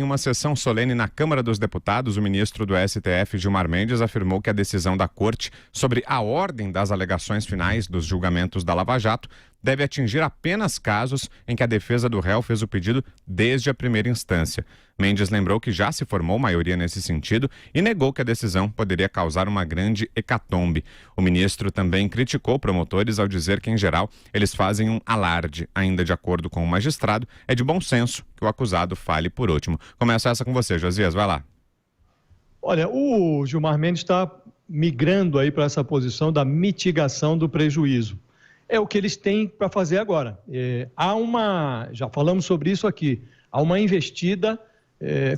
uma sessão solene na Câmara dos Deputados, o ministro do STF, Gilmar Mendes, afirmou que a decisão da Corte sobre a ordem das alegações finais dos julgamentos da Lava Jato deve atingir apenas casos em que a defesa do réu fez o pedido desde a primeira instância. Mendes lembrou que já se formou maioria nesse sentido e negou que a decisão poderia causar uma grande hecatombe. O ministro também criticou promotores ao dizer que, em geral, eles fazem um alarde. Ainda de acordo com o magistrado, é de bom senso que o acusado fale por último. Começa essa com você, Josias, vai lá. Olha, o Gilmar Mendes está migrando aí para essa posição da mitigação do prejuízo. É o que eles têm para fazer agora. Já falamos sobre isso aqui, há uma investida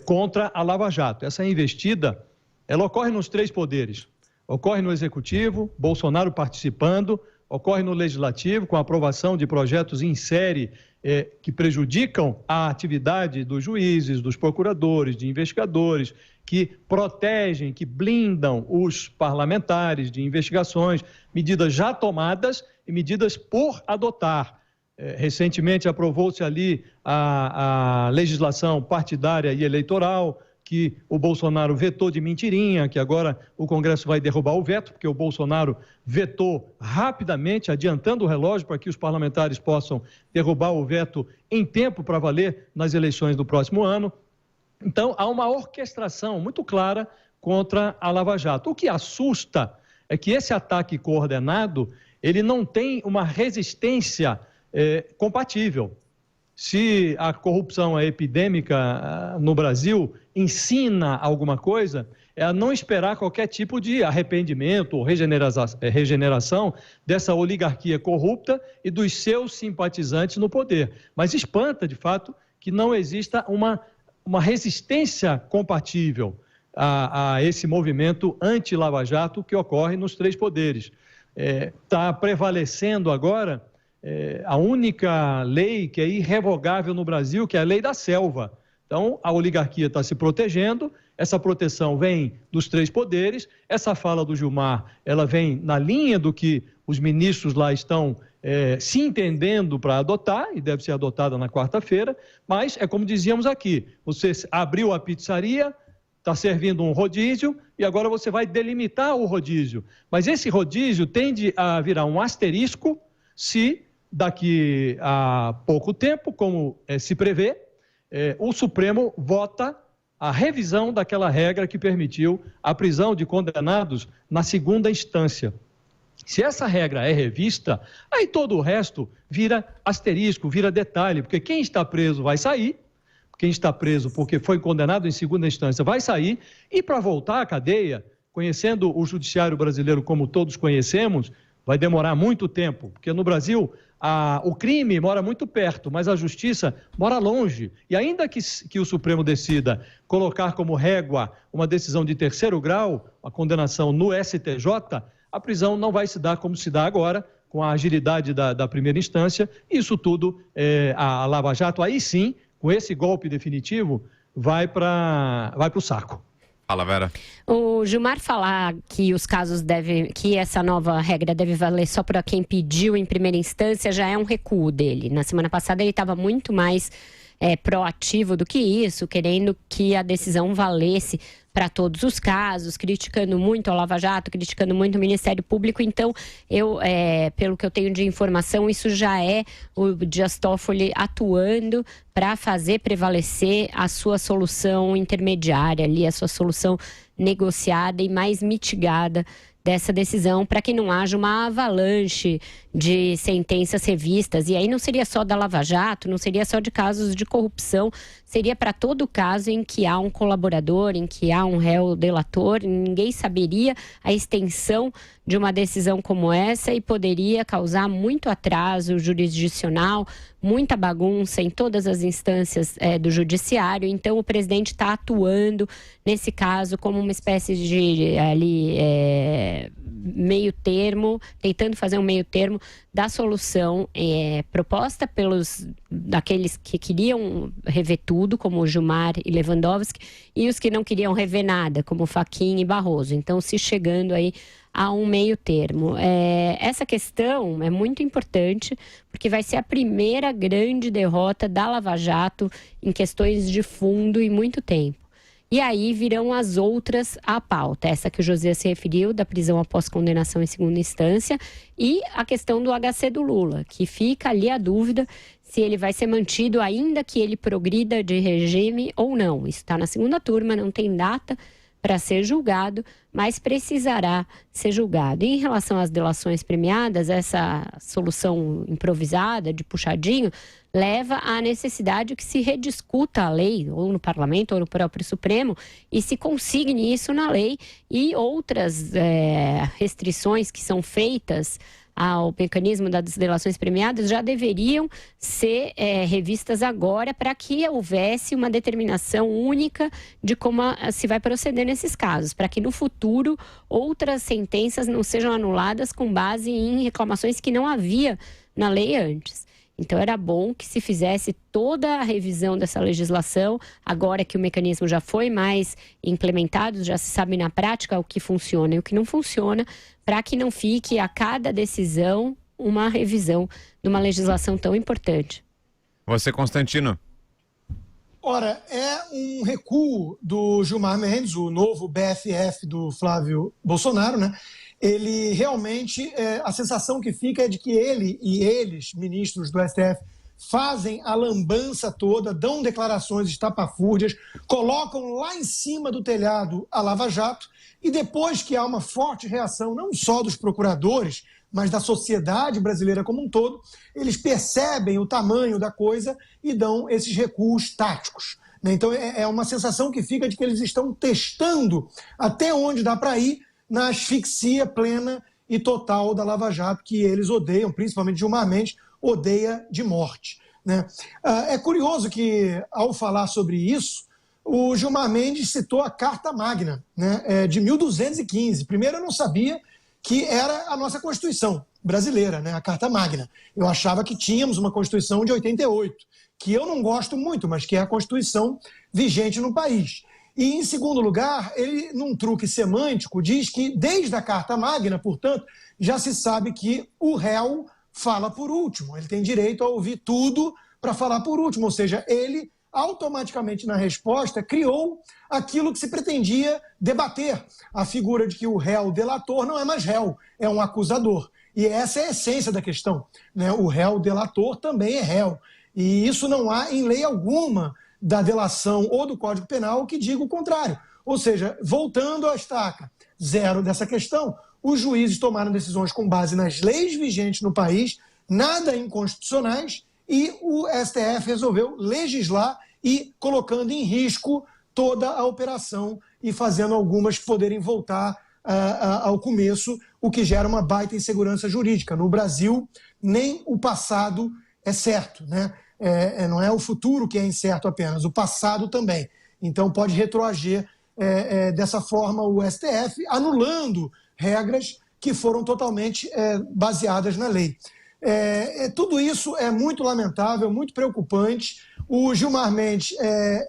contra a Lava Jato. Essa investida, ela ocorre nos três poderes. Ocorre no Executivo, Bolsonaro participando, ocorre no Legislativo, com a aprovação de projetos em série que prejudicam a atividade dos juízes, dos procuradores, de investigadores, que protegem, que blindam os parlamentares de investigações, medidas já tomadas e medidas por adotar. Recentemente aprovou-se ali a legislação partidária e eleitoral, que o Bolsonaro vetou de mentirinha, que agora o Congresso vai derrubar o veto, porque o Bolsonaro vetou rapidamente, adiantando o relógio para que os parlamentares possam derrubar o veto em tempo para valer nas eleições do próximo ano. Então, há uma orquestração muito clara contra a Lava Jato. O que assusta é que esse ataque coordenado, ele não tem uma resistência compatível. Se a corrupção é epidêmica no Brasil, ensina alguma coisa, é a não esperar qualquer tipo de arrependimento ou regeneração dessa oligarquia corrupta e dos seus simpatizantes no poder. Mas espanta, de fato, que não exista uma resistência compatível a esse movimento anti-Lava Jato que ocorre nos três poderes. Está prevalecendo agora a única lei que é irrevogável no Brasil, que é a lei da selva. Então, a oligarquia está se protegendo, essa proteção vem dos três poderes, essa fala do Gilmar, ela vem na linha do que os ministros lá estão se entendendo para adotar, e deve ser adotada na quarta-feira, mas é como dizíamos aqui, você abriu a pizzaria, está servindo um rodízio e agora você vai delimitar o rodízio. Mas esse rodízio tende a virar um asterisco se daqui a pouco tempo, como se prevê, o Supremo vota a revisão daquela regra que permitiu a prisão de condenados na segunda instância. Se essa regra é revista, aí todo o resto vira asterisco, vira detalhe, porque quem está preso vai sair, quem está preso porque foi condenado em segunda instância vai sair, e para voltar à cadeia, conhecendo o judiciário brasileiro como todos conhecemos, vai demorar muito tempo, porque no Brasil o crime mora muito perto, mas a justiça mora longe. E ainda que o Supremo decida colocar como régua uma decisão de terceiro grau, a condenação no STJ, a prisão não vai se dar como se dá agora, com a agilidade da primeira instância. Isso tudo, a Lava Jato, aí sim, com esse golpe definitivo, vai para o saco. Fala, Vera. O Gilmar falar que os casos que essa nova regra deve valer só para quem pediu em primeira instância já é um recuo dele. Na semana passada ele estava muito mais proativo do que isso, querendo que a decisão valesse para todos os casos, criticando muito a Lava Jato, criticando muito o Ministério Público. Então, pelo que eu tenho de informação, isso já é o Dias Toffoli atuando para fazer prevalecer a sua solução intermediária ali, a sua solução negociada e mais mitigada dessa decisão, para que não haja uma avalanche de sentenças revistas. E aí não seria só da Lava Jato, não seria só de casos de corrupção, seria para todo caso em que há um colaborador, em que há um réu delator. Ninguém saberia a extensão de uma decisão como essa e poderia causar muito atraso jurisdicional, muita bagunça em todas as instâncias do judiciário. Então o presidente está atuando nesse caso como uma espécie de meio termo, tentando fazer um meio termo da solução proposta daqueles que queriam rever tudo, como Gilmar e Lewandowski, e os que não queriam rever nada, como Fachin e Barroso. Então, se chegando aí a um meio termo. Essa questão é muito importante, porque vai ser a primeira grande derrota da Lava Jato em questões de fundo em muito tempo. E aí virão as outras à pauta. Essa que o Josias se referiu, da prisão após condenação em segunda instância, e a questão do HC do Lula, que fica ali a dúvida se ele vai ser mantido ainda que ele progrida de regime ou não. Isso está na segunda turma, não tem data para ser julgado, mas precisará ser julgado. E em relação às delações premiadas, essa solução improvisada, de puxadinho, leva à necessidade que se rediscuta a lei, ou no Parlamento, ou no próprio Supremo, e se consigne isso na lei, e outras restrições que são feitas ao mecanismo das delações premiadas já deveriam ser revistas agora, para que houvesse uma determinação única de como se vai proceder nesses casos, para que no futuro outras sentenças não sejam anuladas com base em reclamações que não havia na lei antes. Então, era bom que se fizesse toda a revisão dessa legislação, agora que o mecanismo já foi mais implementado, já se sabe na prática o que funciona e o que não funciona, para que não fique a cada decisão uma revisão de uma legislação tão importante. Você, Constantino. Ora, é um recuo do Gilmar Mendes, o novo BFF do Flávio Bolsonaro, né? Ele realmente, a sensação que fica é de que ele e eles, ministros do STF, fazem a lambança toda, dão declarações estapafúrdias, colocam lá em cima do telhado a Lava Jato, e depois que há uma forte reação, não só dos procuradores, mas da sociedade brasileira como um todo, eles percebem o tamanho da coisa e dão esses recuos táticos. Então é uma sensação que fica de que eles estão testando até onde dá para ir na asfixia plena e total da Lava Jato, que eles odeiam, principalmente Gilmar Mendes, odeia de morte. Né? É curioso que, ao falar sobre isso, o Gilmar Mendes citou a Carta Magna, né, de 1215. Primeiro, eu não sabia que era a nossa Constituição brasileira, né, a Carta Magna. Eu achava que tínhamos uma Constituição de 88, que eu não gosto muito, mas que é a Constituição vigente no país. E, em segundo lugar, ele, num truque semântico, diz que, desde a Carta Magna, portanto, já se sabe que o réu fala por último. Ele tem direito a ouvir tudo para falar por último. Ou seja, ele, automaticamente, na resposta, criou aquilo que se pretendia debater. A figura de que o réu delator não é mais réu, é um acusador. E essa é a essência da questão, né? O réu delator também é réu. E isso não há em lei alguma da delação ou do Código Penal que diga o contrário. Ou seja, voltando à estaca zero dessa questão, os juízes tomaram decisões com base nas leis vigentes no país, nada inconstitucionais, e o STF resolveu legislar e colocando em risco toda a operação e fazendo algumas poderem voltar ao começo, o que gera uma baita insegurança jurídica. No Brasil, nem o passado é certo, né? Não é o futuro que é incerto apenas, o passado também. Então pode retroagir dessa forma o STF, anulando regras que foram totalmente baseadas na lei. Tudo isso é muito lamentável, muito preocupante. O Gilmar Mendes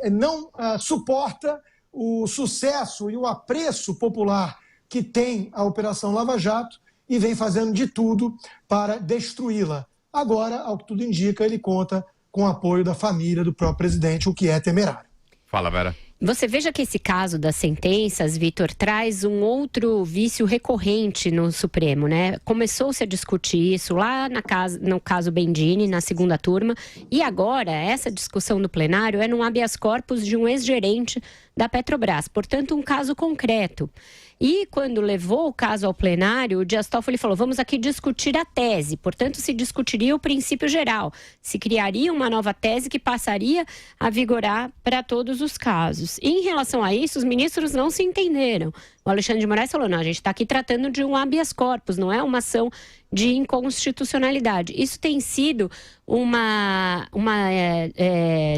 não suporta o sucesso e o apreço popular que tem a Operação Lava Jato e vem fazendo de tudo para destruí-la. Agora, ao que tudo indica, ele conta com o apoio da família do próprio presidente, o que é temerário. Fala, Vera. Você veja que esse caso das sentenças, Vitor, traz um outro vício recorrente no Supremo, né? Começou-se a discutir isso lá no caso Bendini, na segunda turma, e agora essa discussão no plenário é num habeas corpus de um ex-gerente da Petrobras, portanto um caso concreto. E quando levou o caso ao plenário, o Dias Toffoli falou, vamos aqui discutir a tese, portanto se discutiria o princípio geral, se criaria uma nova tese que passaria a vigorar para todos os casos. E em relação a isso, os ministros não se entenderam. O Alexandre de Moraes falou, não, a gente está aqui tratando de um habeas corpus, não é uma ação de inconstitucionalidade. Isso tem sido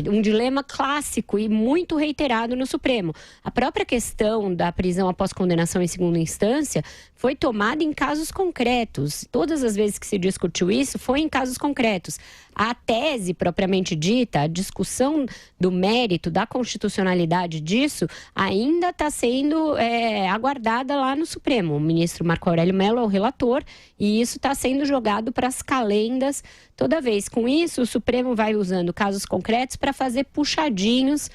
um dilema clássico e muito reiterado no Supremo. A própria questão da prisão após condenação em segunda instância foi tomada em casos concretos. Todas as vezes que se discutiu isso, foi em casos concretos. A tese propriamente dita, a discussão do mérito, da constitucionalidade disso, ainda está sendo aguardada lá no Supremo. O ministro Marco Aurélio Mello é o relator e isso está sendo jogado para as calendas toda vez. Com isso, o Supremo vai usando casos concretos para fazer puxadinhos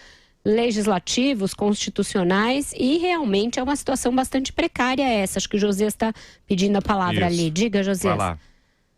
legislativos, constitucionais, e realmente é uma situação bastante precária essa. Acho que o Josias está pedindo a palavra ali. Diga, Josias. Vai lá.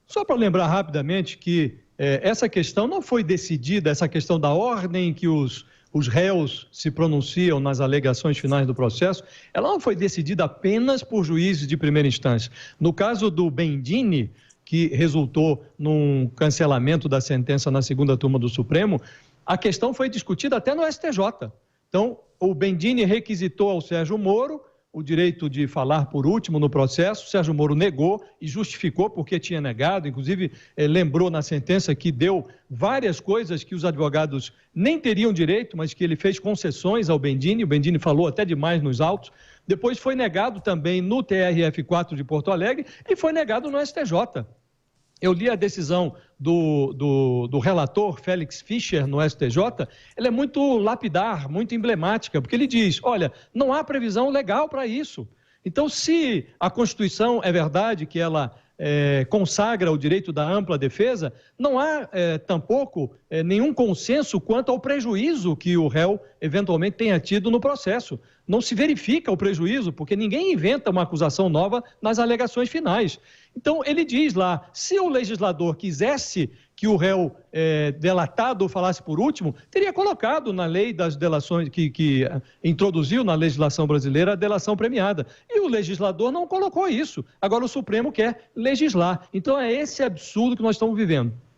Só para lembrar rapidamente que essa questão não foi decidida, essa questão da ordem que os réus se pronunciam nas alegações finais do processo, ela não foi decidida apenas por juízes de primeira instância. No caso do Bendini, que resultou num cancelamento da sentença na segunda turma do Supremo, a questão foi discutida até no STJ. Então, o Bendini requisitou ao Sérgio Moro o direito de falar por último no processo. O Sérgio Moro negou e justificou porque tinha negado, inclusive lembrou na sentença que deu várias coisas que os advogados nem teriam direito, mas que ele fez concessões ao Bendini. O Bendini falou até demais nos autos. Depois foi negado também no TRF4 de Porto Alegre e foi negado no STJ. Eu li a decisão do relator Félix Fischer no STJ, ela é muito lapidar, muito emblemática, porque ele diz, olha, não há previsão legal para isso. Então, se a Constituição é verdade que ela consagra o direito da ampla defesa, não há tampouco nenhum consenso quanto ao prejuízo que o réu eventualmente tenha tido no processo. Não se verifica o prejuízo, porque ninguém inventa uma acusação nova nas alegações finais. Então, ele diz lá, se o legislador quisesse que o réu delatado falasse por último, teria colocado na lei das delações, que introduziu na legislação brasileira a delação premiada. E o legislador não colocou isso. Agora o Supremo quer legislar. Então, é esse absurdo que nós estamos vivendo.